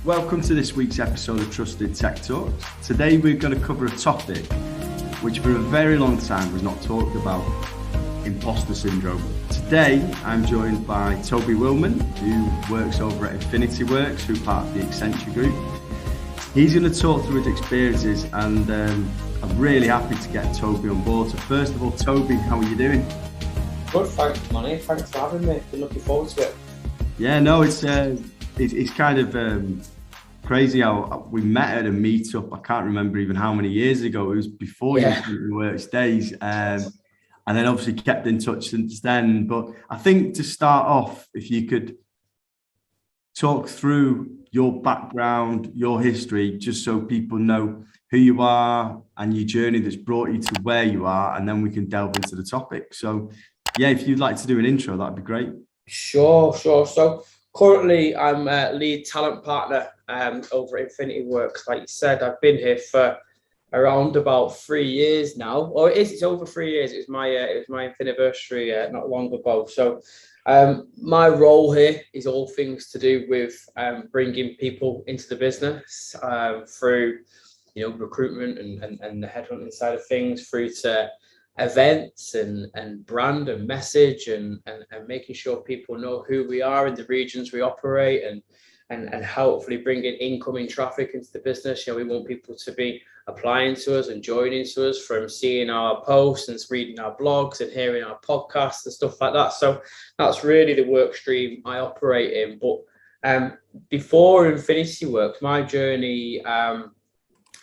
Welcome to this week's episode of Trusted Tech Talks. Today we're going to cover a topic which for a very long time was not talked about: imposter syndrome. Today I'm joined by Toby Wilman, who works over at Infinity Works, who part of the Accenture Group. He's going to talk through his experiences, and I'm really happy to get Toby on board. So first of all, Toby, how are you doing? Good, thanks, Manny. Thanks for having me. Been looking forward to it. Yeah, no, it's kind of crazy how we met at a meetup. I can't remember even how many years ago. It was before your Works days, and then obviously kept in touch since then. But I think to start off, if you could talk through your background, your history, just so people know who you are and your journey that's brought you to where you are, and then we can delve into the topic. So, yeah, if you'd like to do an intro, that'd be great. Sure. So currently, I'm a lead talent partner over at Infinity Works. Like you said, I've been here for around about 3 years now. Or it's over 3 years. It was my anniversary not long ago. So my role here is all things to do with bringing people into the business through recruitment and the headhunting side of things, through to events and brand and message and making sure people know who we are in the regions we operate, and hopefully bringing incoming traffic into the business. We want people to be applying to us and joining to us from seeing our posts and reading our blogs and hearing our podcasts and stuff like that. So that's really the work stream I operate in. But before Infinity Works, my journey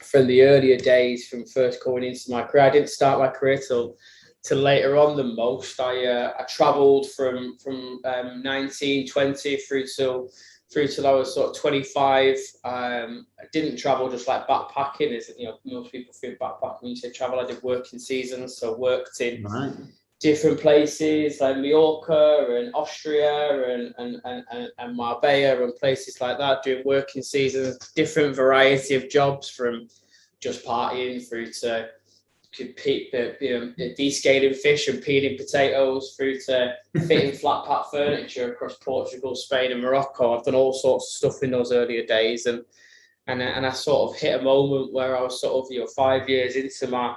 from the earlier days, from first going into my career, I didn't start my career till later on than most. I travelled from 19, 20 through till I was sort of 25. I didn't travel just like backpacking, as most people think backpacking when you say travel. I did working seasons, so worked in different places like Mallorca and Austria and Marbella and places like that, doing working seasons, different variety of jobs, from just partying through to descaling fish and peeling potatoes, through to fitting flat pack furniture across Portugal, Spain and Morocco. I've done all sorts of stuff in those earlier days, and I sort of hit a moment where I was sort of 5 years into my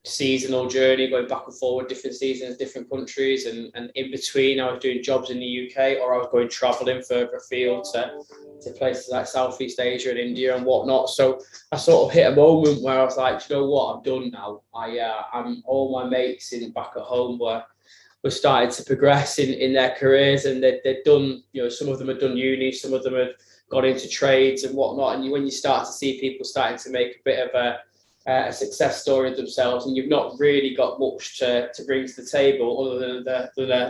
seasonal journey, going back and forward, different seasons, different countries, and in between I was doing jobs in the UK, or I was going traveling further afield to places like Southeast Asia and India and whatnot. So I sort of hit a moment where I was like, you know what, I'm done now. I'm all my mates back at home were starting to progress in their careers, and they'd done, some of them had done uni, some of them had got into trades and whatnot. And when you start to see people starting to make a bit of a success story themselves, and you've not really got much to bring to the table other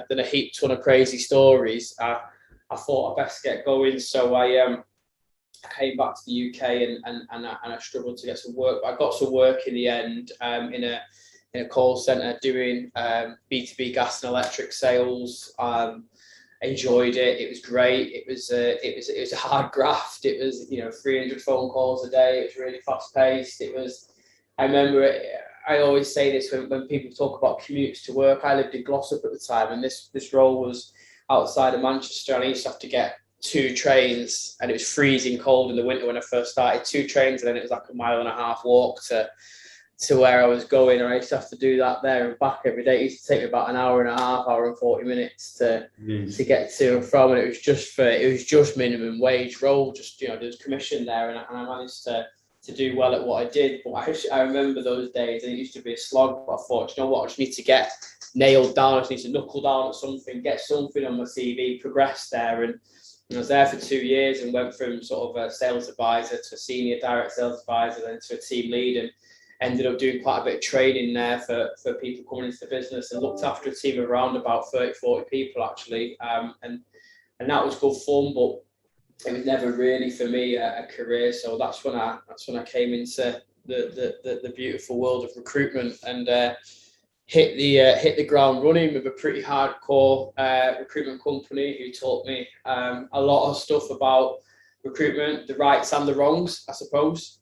than a heap ton of crazy stories, I thought I'd best get going. So I came back to the UK and I struggled to get some work, but I got some work in the end in a call centre doing B2B gas and electric sales. Enjoyed it. It was great. It was a hard graft. It was 300 phone calls a day. It was really fast paced. I remember I always say this when people talk about commutes to work. I lived in Glossop at the time, and this role was outside of Manchester, and I used to have to get 2 trains, and it was freezing cold in the winter when I first started. 2 trains, and then it was like a 1.5 mile walk to where I was going, and I used to have to do that there and back every day. It used to take me about an hour and a half, hour and 40 minutes to get to and from, and it was just minimum wage role. Just there's commission there, and I managed to do well at what I did. But I remember those days, and it used to be a slog. But I thought, I just need to get nailed down. I just need to knuckle down at something, get something on my CV, progress there. And I was there for 2 years and went from sort of a sales advisor to a senior direct sales advisor, then to a team lead, and ended up doing quite a bit of training there for people coming into the business, and looked after a team of around about 30, 40 people actually. And that was good fun, but it was never really for me a career. So that's when I came into the beautiful world of recruitment, and hit the ground running with a pretty hardcore recruitment company who taught me a lot of stuff about recruitment, the rights and the wrongs, I suppose.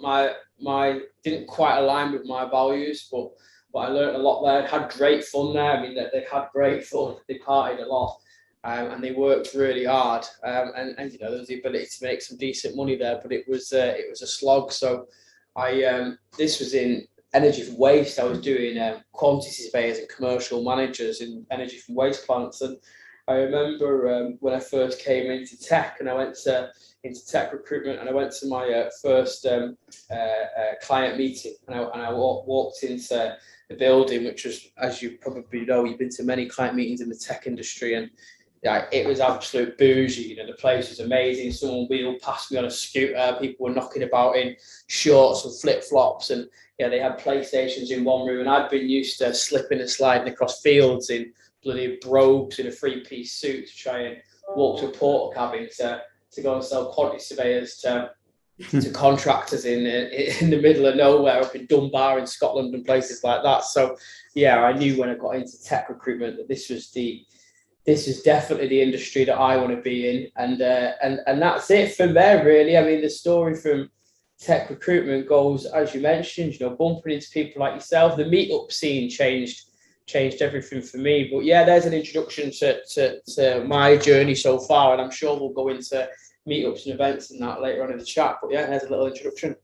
My didn't quite align with my values, but I learned a lot there. Had great fun there. I mean, they had great fun. They partied a lot. and they worked really hard, and there was the ability to make some decent money there, but it was a slog. So this was in energy from waste. I was doing quantity surveyors and commercial managers in energy from waste plants, and I remember when I first came into tech, and I went into tech recruitment, and I went to my first client meeting, and I walked into the building, which was, as you probably know, you've been to many client meetings in the tech industry, and it was absolute bougie. The place was amazing. Someone wheeled past me on a scooter. People were knocking about in shorts and flip flops, and they had PlayStations in one room. And I'd been used to slipping and sliding across fields in bloody brogues in a three-piece suit to try and walk to a porter cabin to go and sell quantity surveyors to contractors in the middle of nowhere up in Dunbar in Scotland and places like that. So I knew when I got into tech recruitment that this is definitely the industry that I want to be in, and that's it from there, really. I mean, the story from tech recruitment goes, as you mentioned, bumping into people like yourself. The meetup scene changed everything for me. But there's an introduction to my journey so far, and I'm sure we'll go into meetups and events and that later on in the chat. But there's a little introduction.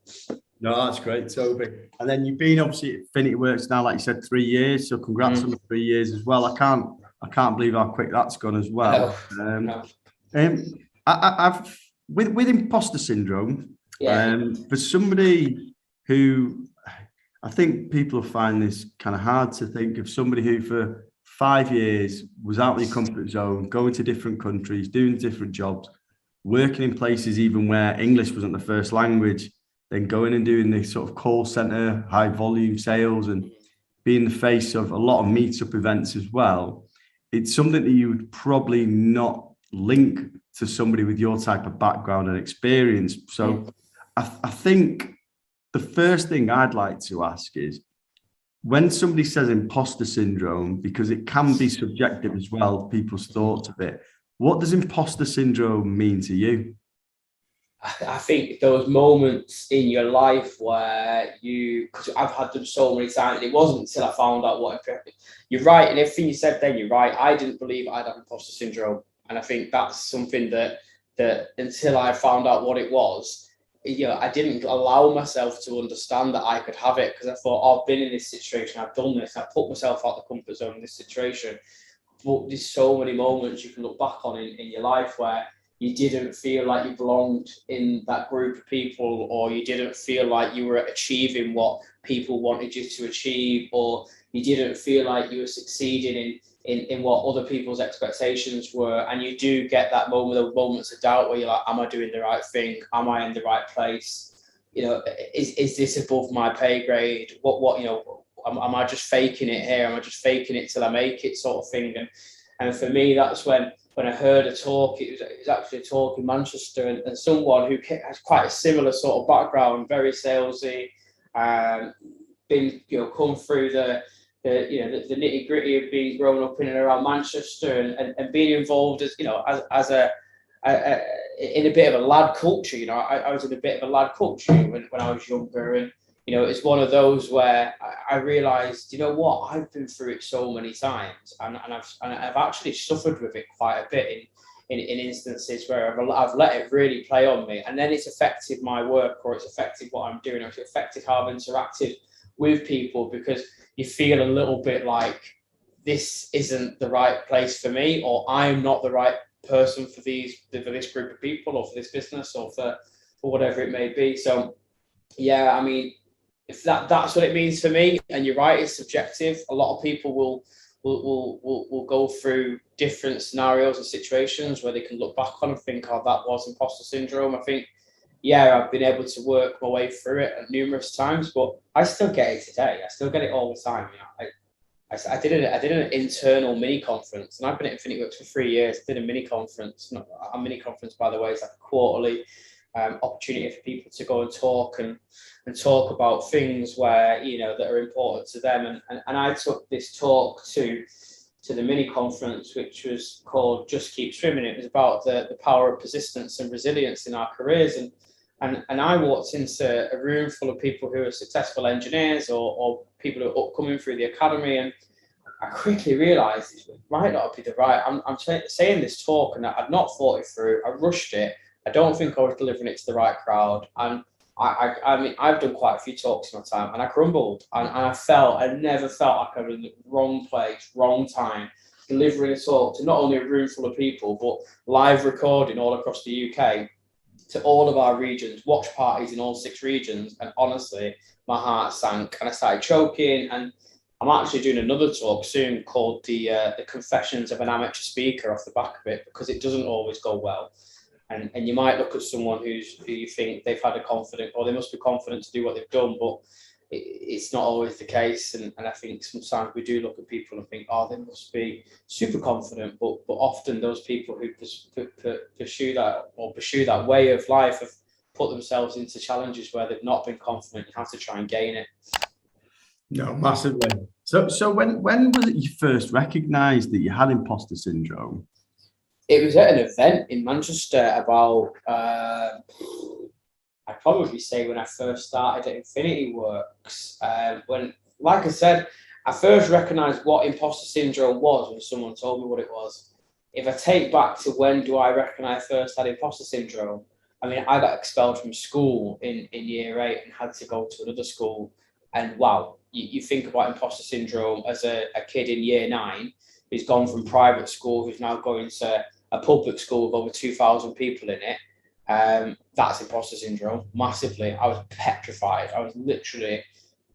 No, that's great, Toby. And then you've been obviously at Affinity Works now, like you said, 3 years. So congrats on the 3 years as well. I can't believe how quick that's gone as well. No. I've with imposter syndrome. For somebody who, I think people find this kind of hard to think of, somebody who for 5 years was out of their comfort zone, going to different countries, doing different jobs, working in places even where English wasn't the first language, then going and doing this sort of call center, high volume sales, and being the face of a lot of meetup events as well. It's something that you would probably not link to somebody with your type of background and experience. So I think the first thing I'd like to ask is, when somebody says imposter syndrome, because it can be subjective as well, people's thoughts of it, what does imposter syndrome mean to you? I think those moments in your life where because I've had them so many times, it wasn't until I found out what you're right, and everything you said then, you're right. I didn't believe I'd have imposter syndrome, and I think that's something that until I found out what it was, I didn't allow myself to understand that I could have it, because I thought, I've been in this situation, I've done this, I've put myself out the comfort zone in this situation. But there's so many moments you can look back on in your life where you didn't feel like you belonged in that group of people, or you didn't feel like you were achieving what people wanted you to achieve, or you didn't feel like you were succeeding in what other people's expectations were. And you do get that moments of doubt where you're like, am I doing the right thing? Am I in the right place? Is this above my pay grade? What am I just faking it here? Am I just faking it till I make it, sort of thing? And for me, that's when I heard a talk. It was actually a talk in Manchester, and someone who has quite a similar sort of background, very salesy, been come through the nitty gritty of being grown up in and around Manchester, and being involved as in a bit of a lad culture. I was in a bit of a lad culture when I was younger, and it's one of those where I realised, what, I've been through it so many times, and I've actually suffered with it quite a bit in instances where I've let it really play on me, and then it's affected my work, or it's affected what I'm doing, or it's affected how I've interacted with people, because you feel a little bit like this isn't the right place for me, or I'm not the right person for this group of people, or for this business, or for whatever it may be. So I mean, if that's what it means for me, and you're right, it's subjective. A lot of people will go through different scenarios and situations where they can look back on and think, that was imposter syndrome. I think, I've been able to work my way through it numerous times, but I still get it today. I still get it all the time. I did an internal mini conference, and I've been at Affinity Works for 3 years. I did a mini conference. A mini conference, by the way, is like a quarterly opportunity for people to go and talk talk about things where that are important to them. And I took this talk to the mini conference, which was called "Just Keep Swimming." It was about the power of persistence and resilience in our careers. And I walked into a room full of people who are successful engineers, or people who are upcoming through the academy, and I quickly realised it might not be the right. I'm saying this talk, and I'd not thought it through. I rushed it. I don't think I was delivering it to the right crowd. And I mean, I've done quite a few talks in my time, and I crumbled. And I never felt like I was in the wrong place, wrong time, delivering a talk to not only a room full of people, but live recording all across the UK to all of our regions, watch parties in all 6 regions. And honestly, my heart sank and I started choking. And I'm actually doing another talk soon called the Confessions of an Amateur Speaker off the back of it, because it doesn't always go well. And you might look at someone who you think they've had a confident, or they must be confident to do what they've done, but it's not always the case. And I think sometimes we do look at people and think, oh, they must be super confident, but often those people who pursue that way of life have put themselves into challenges where they've not been confident. You have to try and gain it. No, massively. So when was it you first recognised that you had imposter syndrome? It was at an event in Manchester about, I'd probably say when I first started at Infinity Works. When, like I said, I first recognised what imposter syndrome was when someone told me what it was. If I take back to when do I reckon I first had imposter syndrome, I mean, I got expelled from school in year 8 and had to go to another school. And wow, you think about imposter syndrome as a kid in year 9 who's gone from private school, who's now going to a public school with over 2,000 people in it. That's imposter syndrome, massively. I was petrified. I was literally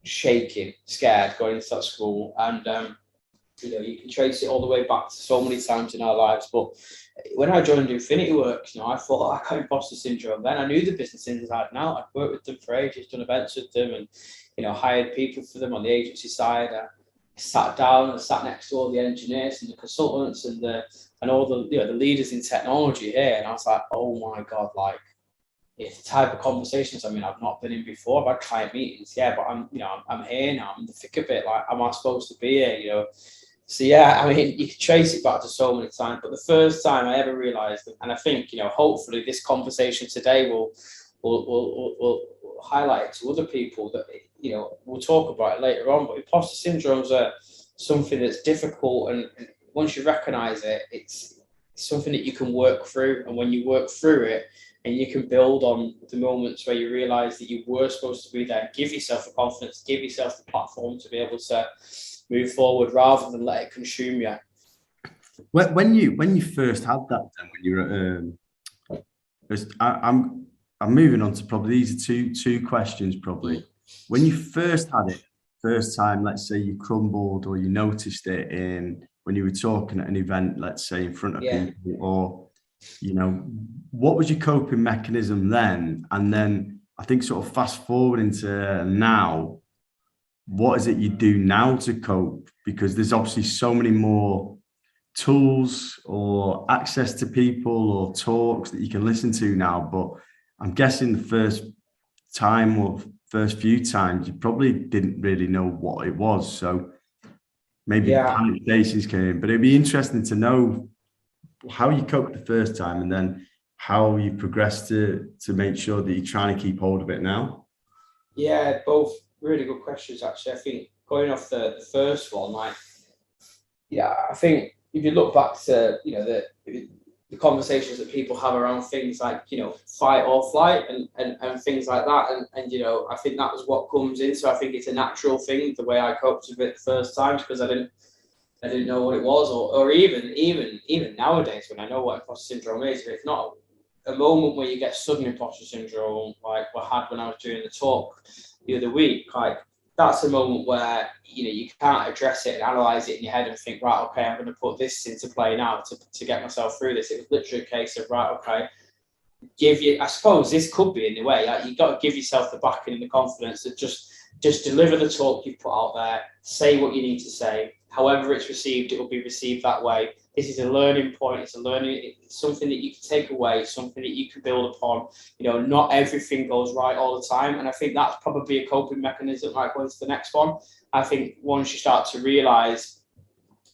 shaking, scared going into that school. And, you can trace it all the way back to so many times in our lives. But when I joined Infinity Works, I thought I got imposter syndrome. Then I knew the business inside and out. I'd worked with them for ages, done events with them, and hired people for them on the agency side. I sat down and sat next to all the engineers and the consultants and all the leaders in technology here, and I was like, oh my god, like it's the type of conversations I've not been in before. I've had client meetings, but I'm here now. I'm in the thick of it. Like, am I supposed to be here? So yeah, you can trace it back to so many times, but the first time I ever realised, and I think hopefully this conversation today will highlight it to other people that we'll talk about it later on. But imposter syndromes are something that's difficult, and once you recognise it, it's something that you can work through. And when you work through it, and you can build on the moments where you realise that you were supposed to be there, give yourself the confidence, give yourself the platform to be able to move forward rather than let it consume you. When you first had that, then when you were, I'm moving on to probably these are two questions probably. When you first had it, first time, let's say you crumbled or you noticed it when you were talking at an event, let's say in front of people, or what was your coping mechanism then? And then I think sort of fast forward into now, what is it you do now to cope? Because there's obviously so many more tools or access to people or talks that you can listen to now. But I'm guessing the first time or first few times, you probably didn't really know what it was. So maybe panic stations came in, but it'd be interesting to know how you coped the first time and then how you progressed to make sure that you're trying to keep hold of it now. Yeah, both really good questions, actually. I think going off the first one, I think if you look back to, the conversations that people have around things like, fight or flight and things like that. And I think that was what comes into, I think it's a natural thing, the way I coped with it the first time, because I didn't know what it was, or even nowadays when I know what imposter syndrome is, if it's not a moment where you get sudden imposter syndrome, like we had when I was doing the talk the other week, like that's a moment where you can't address it and analyze it in your head and think, right, okay, I'm going to put this into play now to get myself through this. It was literally a case of, right, okay, I suppose this could be in the way, like, you've got to give yourself the backing and the confidence that just deliver the talk you've put out there, say what you need to say. However it's received, it will be received that way. This is a learning point. It's something that you can take away, something that you can build upon. Not everything goes right all the time. And I think that's probably a coping mechanism, like going to the next one. I think once you start to realize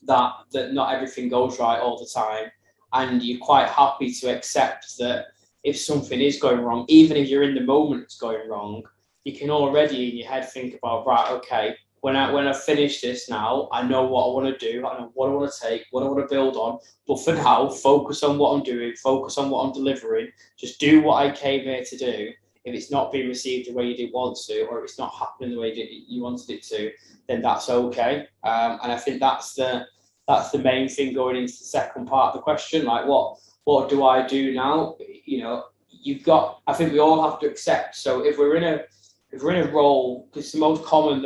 that not everything goes right all the time, and you're quite happy to accept that if something is going wrong, even if you're in the moment it's going wrong, you can already in your head think about, right, okay, when I finish this now, I know what I want to do, I know what I want to take, what I want to build on. But for now, focus on what I'm doing, focus on what I'm delivering. Just do what I came here to do. If it's not being received the way you didn't want to, or if it's not happening the way you wanted it to, then that's okay. And I think that's the main thing going into the second part of the question. Like, what do I do now? You know, I think we all have to accept. So if we're in a role, because the most common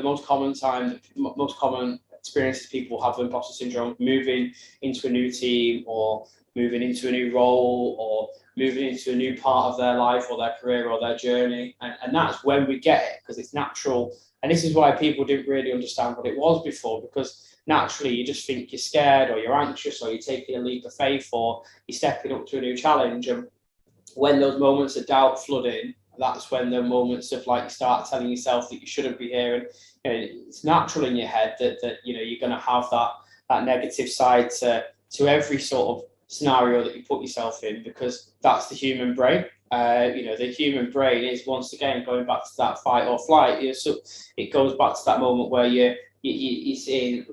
experiences people have with imposter syndrome, moving into a new team, or moving into a new role, or moving into a new part of their life or their career or their journey. And that's when we get it, because it's natural. And this is why people didn't really understand what it was before, because naturally you just think you're scared, or you're anxious, or you're taking a leap of faith, or you're stepping up to a new challenge. And when those moments of doubt flood in, that's when the moments of, like, you start telling yourself that you shouldn't be here. And you know, it's natural in your head that you know, you're going to have that negative side to every sort of scenario that you put yourself in, because that's the human brain. You know, the human brain is, once again, going back to that fight or flight. You know, so it goes back to that moment where you're saying,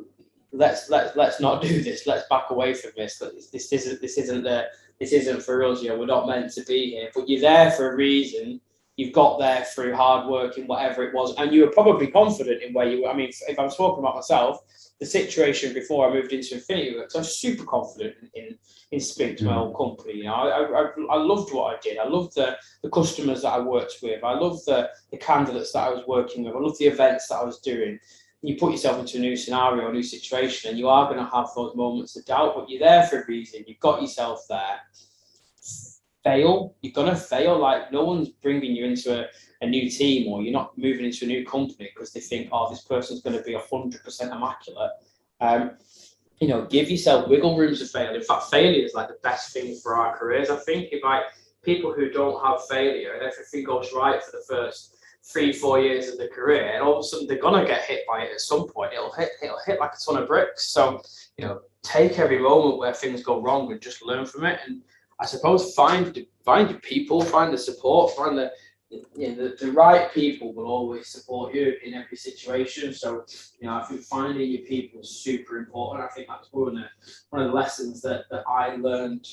let's not do this. Let's back away from this. This isn't for us. You know, we're not meant to be here. But you're there for a reason. You've got there through hard work and whatever it was, and you were probably confident in where you were. I mean, if I'm talking about myself, the situation before I moved into Infinity Works, I was super confident in speaking to my own company. You know, I loved what I did. I loved the customers that I worked with. I loved the candidates that I was working with. I loved the events that I was doing. You put yourself into a new scenario, a new situation, and you are going to have those moments of doubt, but you're there for a reason. You've got yourself there. You're going to fail. Like, no one's bringing you into a new team, or you're not moving into a new company because they think, oh, this person's going to be 100% immaculate. You know, give yourself wiggle rooms to fail. In fact, failure is like the best thing for our careers. I think if, like, people who don't have failure and everything goes right for the first 3-4 years of the career, and all of a sudden they're gonna get hit by it at some point. It'll hit like a ton of bricks. So, you know, take every moment where things go wrong and just learn from it. And I suppose find your people, find the support, find the right people will always support you in every situation. So, you know, I think finding your people is super important. I think that's one of the lessons that I learned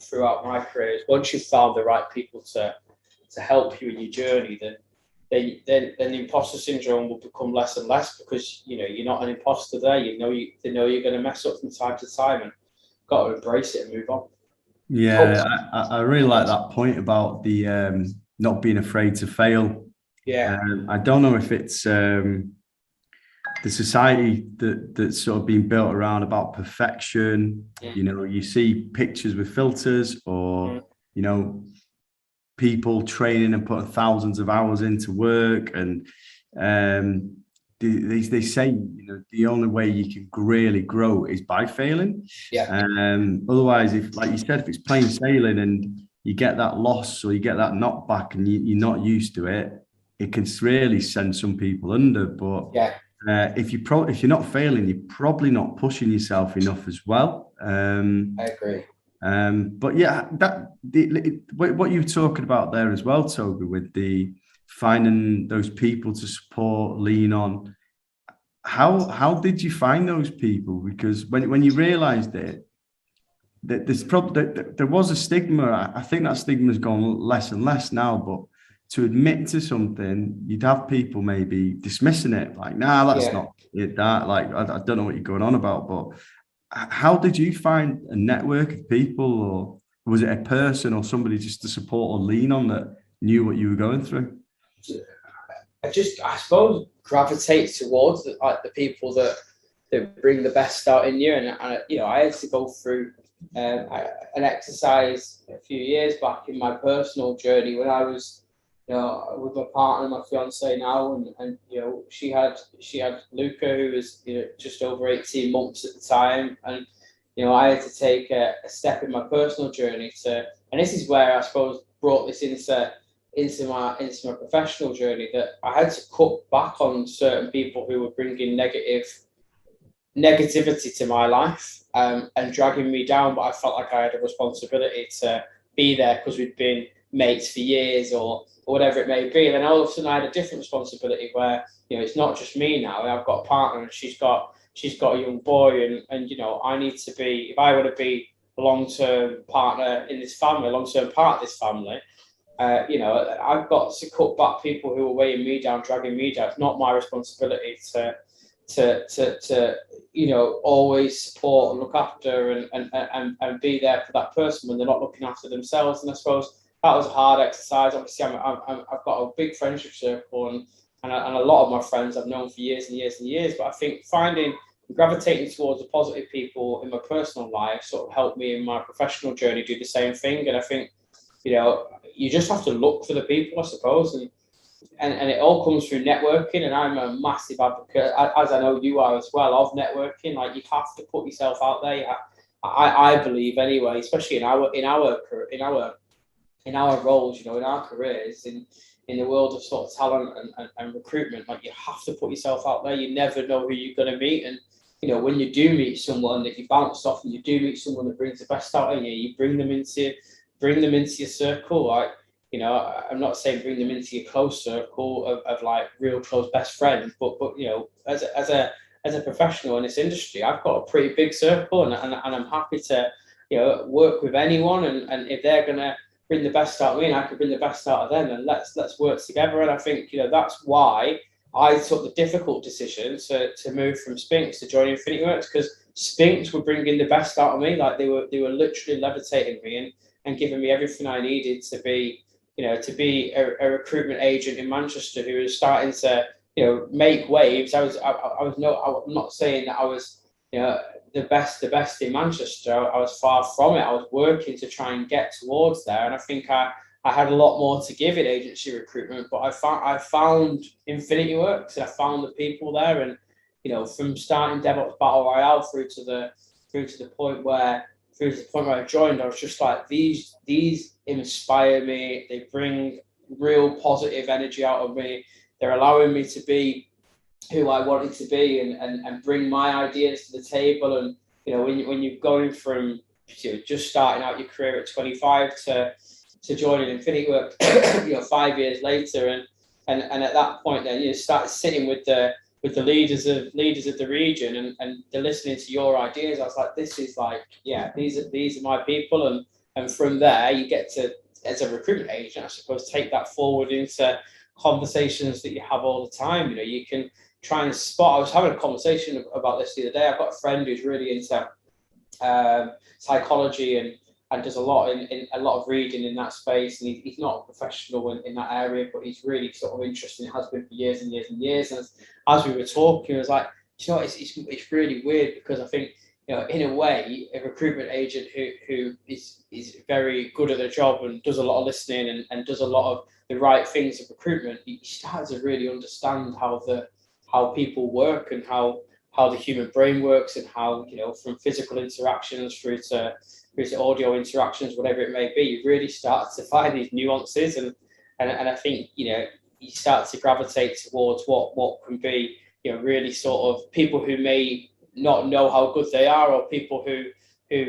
throughout my career. Is once you've found the right people to help you in your journey, then the imposter syndrome will become less and less, because, you know, you're not an imposter there. They know you're going to mess up from time to time, and got to embrace it and move on. Yeah, I really like that point about the not being afraid to fail. Yeah. I don't know if it's the society that's sort of been built around about perfection. You know, you see pictures with filters, or you know, people training and putting thousands of hours into work, and they say, you know, the only way you can really grow is by failing. Otherwise, if, like you said, if it's plain sailing and you get that loss or you get that knockback and you're not used to it, it can really send some people under. But if you're not failing, you're probably not pushing yourself enough as well. I agree. But yeah, what you were talking about there as well, Toby, with the finding those people to support, lean on. How did you find those people? Because when you realised it, that there was a stigma. I think that stigma has gone less and less now. But to admit to something, you'd have people maybe dismissing it, like, nah, that's not it. That, like, I don't know what you're going on about. But how did you find a network of people, or was it a person or somebody just to support or lean on that knew what you were going through? I suppose, gravitate towards the people that bring the best out in you. And you know, I had to go through an exercise a few years back in my personal journey when I was, you know, with my partner, my fiance now, and you know, she had Luca, who was, you know, just over 18 months at the time, and you know, I had to take a step in my personal journey and this is where I suppose brought this into my professional journey, that I had to cut back on certain people who were bringing negativity to my life and dragging me down. But I felt like I had a responsibility to be there, because we'd been mates for years or whatever it may be. And then all of a sudden I had a different responsibility where, it's not just me now. I've got a partner and she's got a young boy, and I need to be, if I want to be a long-term partner in this family, a long-term part of this family, I've got to cut back people who are weighing me down, dragging me down. It's not my responsibility to always support and look after and be there for that person when they're not looking after themselves. And I suppose that was a hard exercise. Obviously, I've got a big friendship circle, and a lot of my friends I've known for years and years and years. But I think gravitating towards the positive people in my personal life sort of helped me in my professional journey do the same thing. And I think, you just have to look for the people, I suppose, and it all comes through networking. And I'm a massive advocate, as I know you are as well, of networking. Like, you have to put yourself out there. I believe anyway, especially in our roles, in our careers, in the world of sort of talent and recruitment. Like, you have to put yourself out there. You never know who you're going to meet, and when you do meet someone that you bounce off, and you do meet someone that brings the best out of you, you bring them into your circle. Like, I'm not saying bring them into your close circle of like real close best friends, but as a professional in this industry, I've got a pretty big circle, and I'm happy to work with anyone, and if they're gonna bring the best out of me and I can bring the best out of them, and let's work together. And I think that's why I took the difficult decision to move from Spinks to join Infinity Works, because Spinks were bringing the best out of me. Like, they were literally levitating me and giving me everything I needed to be a recruitment agent in Manchester who was starting to make waves. I'm not saying that I was the best in Manchester. I was far from it. I was working to try and get towards there, and I think I had a lot more to give in agency recruitment. But I found Infinity Works, and I found the people there, and from starting DevOps Battle Royale through to the point where I joined, I was just like, these inspire me. They bring real positive energy out of me. They're allowing me to be who I wanted to be and bring my ideas to the table. And when you're going from just starting out your career at 25 to joining Infinity Works 5 years later, and at that point then you start sitting with the leaders of the region, and they're listening to your ideas. I was like, this is like, these are my people, and from there you get to, as a recruitment agent, I suppose, take that forward into conversations that you have all the time. You can try and spot. I was having a conversation about this the other day. I've got a friend who's really into psychology and does a lot of reading in that space, and he's not a professional in that area, but he's really sort of interested and has been for years and years and years. And as we were talking, I was like, it's really weird, because I think in a way, a recruitment agent who is very good at their job and does a lot of listening and does a lot of the right things of recruitment, he starts to really understand how people work and how the human brain works, and how from physical interactions through to audio interactions, whatever it may be, you really start to find these nuances, and I think you start to gravitate towards what can be really sort of people who may not know how good they are, or people who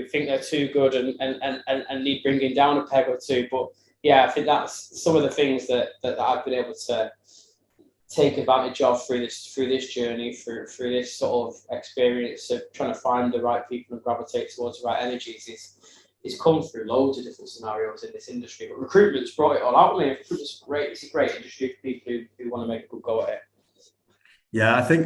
think they're too good and need bringing down a peg or two. But I think that's some of the things that I've been able to take advantage of through this journey, through this sort of experience of trying to find the right people and gravitate towards the right energies. It's come through loads of different scenarios in this industry, but recruitment's brought it all out. I mean, recruitment's great. It's a great industry for people who want to make a good go at it. Yeah, I think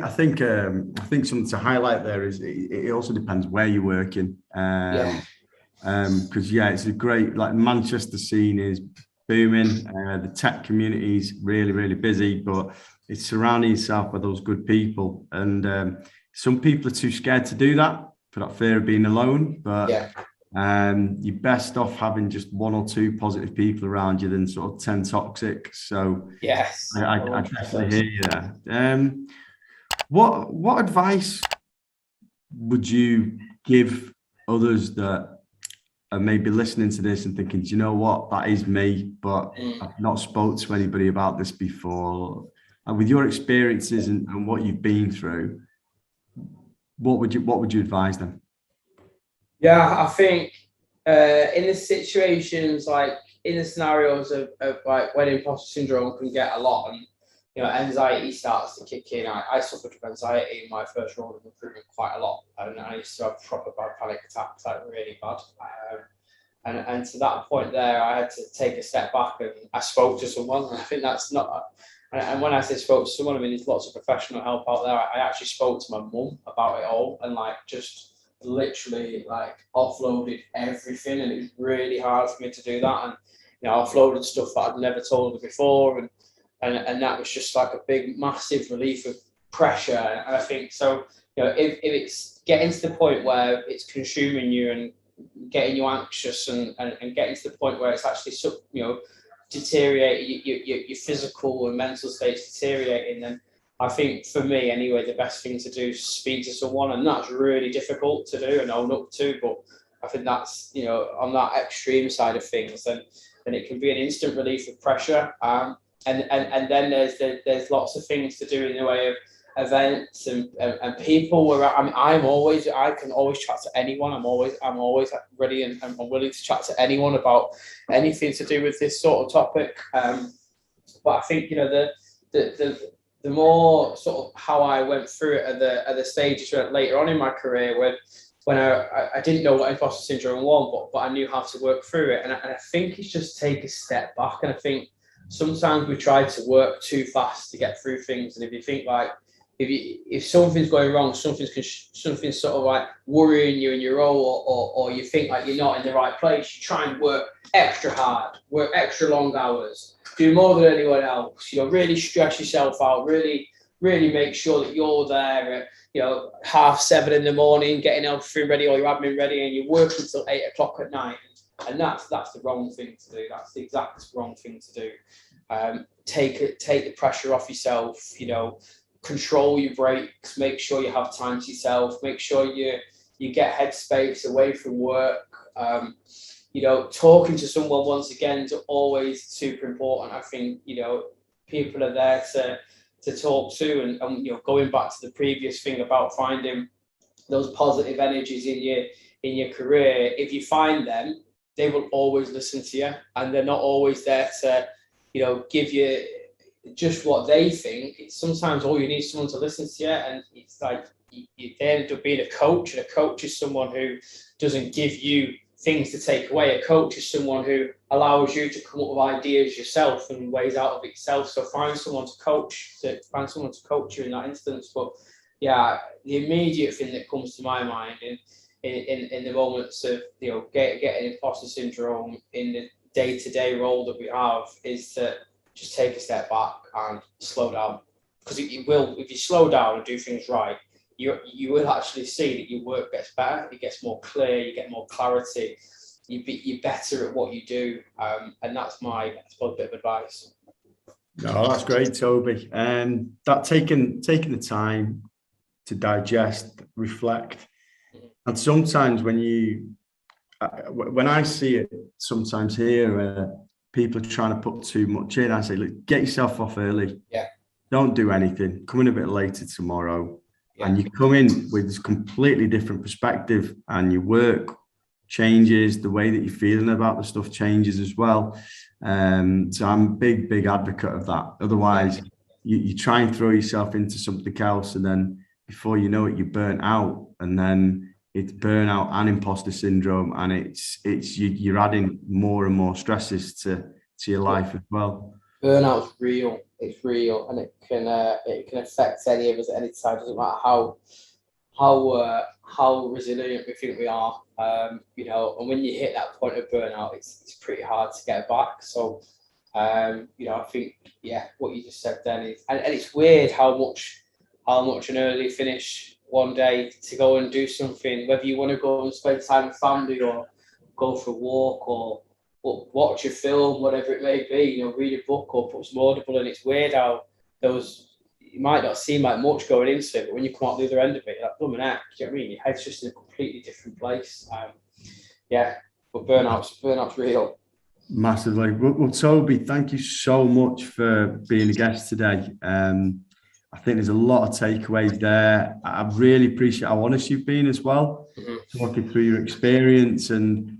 something to highlight there is it also depends where you're working. Because it's a great, like, Manchester scene is booming. The tech community is really, really busy, but it's surrounding yourself with those good people. And some people are too scared to do that for that fear of being alone. But you're best off having just one or two positive people around you than sort of 10 toxic. So yes, I definitely hear you there. What advice would you give others that are maybe listening to this and thinking, do you know what, that is me, but I've not spoke to anybody about this before? And with your experiences and what you've been through, what would you advise them? Yeah, I think in the situations like in the scenarios of like when imposter syndrome can get a lot and anxiety starts to kick in. I suffered from anxiety in my first role in recruitment quite a lot, and I used to have proper bad panic attacks, like really bad. And to that point there, I had to take a step back and I spoke to someone. And I think that's not. And when I say spoke to someone, I mean there's lots of professional help out there. I actually spoke to my mum about it all and like just literally like offloaded everything, and it was really hard for me to do that. And I offloaded stuff that I'd never told her before, and that was just like a big, massive relief of pressure. And I think so. If it's getting to the point where it's consuming you and getting you anxious, and getting to the point where it's actually deteriorating, your physical and mental state's deteriorating, then I think for me anyway, the best thing to do is speak to someone, and that's really difficult to do and own up to. But I think that's on that extreme side of things, then it can be an instant relief of pressure. And then there's lots of things to do in the way of events and people where I can always chat to anyone. I'm always ready and I'm willing to chat to anyone about anything to do with this sort of topic. But I think the more sort of how I went through it at the stages later on in my career when I didn't know what imposter syndrome was, but I knew how to work through it. And I think it's just take a step back. And I think sometimes we try to work too fast to get through things. And if you think like, if something's going wrong, something's sort of like worrying you in your role, or you think like you're not in the right place, you try and work extra hard, work extra long hours, do more than anyone else, really stress yourself out, really make sure that you're there at 7:30 in the morning, getting everything ready, or your admin ready, and you work until 8 o'clock at night. And that's the wrong thing to do. That's the exact wrong thing to do. Take the pressure off yourself, control your breaks, make sure you have time to yourself, make sure you get headspace away from work. Talking to someone once again is always super important. I think, people are there to talk to, and going back to the previous thing about finding those positive energies in your career, if you find them, they will always listen to you, and they're not always there to, give you just what they think. It's sometimes all you need is someone to listen to you, and it's like they end up being a coach, and a coach is someone who doesn't give you things to take away. A coach is someone who allows you to come up with ideas yourself and ways out of it yourself. So find someone to coach you in that instance. But yeah, the immediate thing that comes to my mind in the moments of getting imposter syndrome in the day-to-day role that we have is to just take a step back and slow down. Because if you slow down and do things right, you will actually see that your work gets better, it gets more clear, you get more clarity, you're better at what you do, and that's my bit of advice. No, that's great, Toby. That taking the time to digest, reflect, and sometimes when I see it, sometimes here, people are trying to put too much in. I say, look, get yourself off early. Yeah. Don't do anything. Come in a bit later tomorrow. Yeah. And you come in with this completely different perspective, and your work changes, the way that you're feeling about the stuff changes as well. So I'm a big advocate of that. Otherwise, you try and throw yourself into something else, and then before you know it, you're burnt out, and then it's burnout and imposter syndrome, and you're adding more and more stresses to your life as well. Burnout's real. It's real, and it can affect any of us at any time. It doesn't matter how resilient we think we are, and when you hit that point of burnout, it's pretty hard to get back. So, I think what you just said then is, and it's weird how much an early finish one day to go and do something, whether you want to go and spend time with family, or go for a walk, or watch a film, whatever it may be, read a book or put some Audible. And it's weird how it might not seem like much going into it, but when you come out the other end of it, you're like, blooming heck, do you know what I mean? Your head's just in a completely different place. But burnout's real. Massively. Well, Toby, thank you so much for being a guest today. I think there's a lot of takeaways there. I really appreciate how honest you've been as well, talking through your experience. And,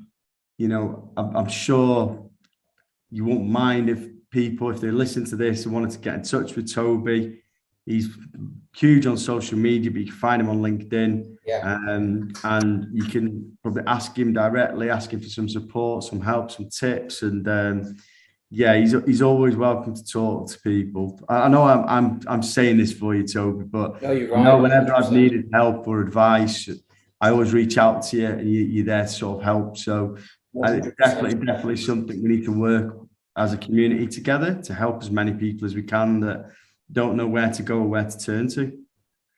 I'm sure you won't mind if they listen to this and wanted to get in touch with Toby. He's huge on social media, but you can find him on LinkedIn. And you can probably ask him directly, ask him for some support, some help, some tips. And he's always welcome to talk to people. I know I'm saying this for you, Toby, but no, you're right. I know whenever I've needed help or advice, I always reach out to you, and you're there to sort of help. So it's definitely something we need to work as a community together to help as many people as we can that don't know where to go or where to turn to.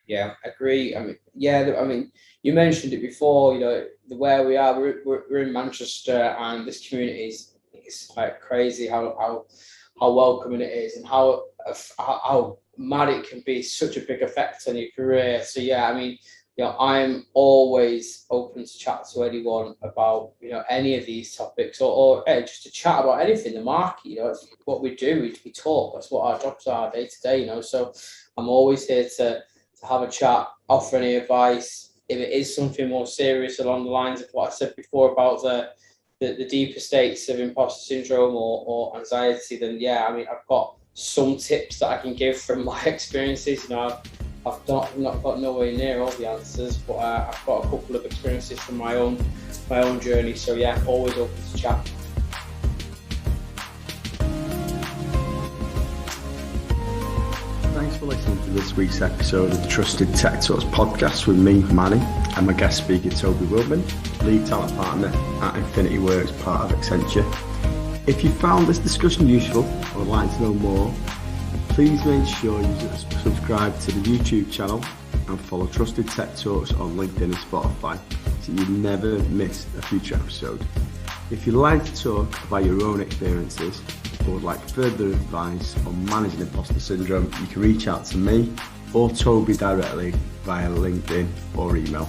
Yeah, I agree. I mean, you mentioned it before. You know, where we are, we're in Manchester, and this community is quite crazy. How welcoming it is, and how mad it can be. Such a big effect on your career. So yeah, I mean, I'm always open to chat to anyone about, any of these topics or just to chat about anything in the market. It's what we do, we talk. That's what our jobs are day to day, So I'm always here to have a chat, offer any advice. If it is something more serious along the lines of what I said before about the deeper states of imposter syndrome or anxiety, then I've got some tips that I can give from my experiences. I've not got nowhere near all the answers, but I've got a couple of experiences from my own journey. So yeah, always open to chat. Thanks for listening to this week's episode of the Trusted Tech Talks podcast with me, Manny, and my guest speaker, Toby Wilman, lead talent partner at Infinity Works, part of Accenture. If you found this discussion useful or would like to know more, please make sure you subscribe to the YouTube channel and follow Trusted Tech Talks on LinkedIn and Spotify so you never miss a future episode. If you'd like to talk about your own experiences or would like further advice on managing imposter syndrome, you can reach out to me or Toby directly via LinkedIn or email.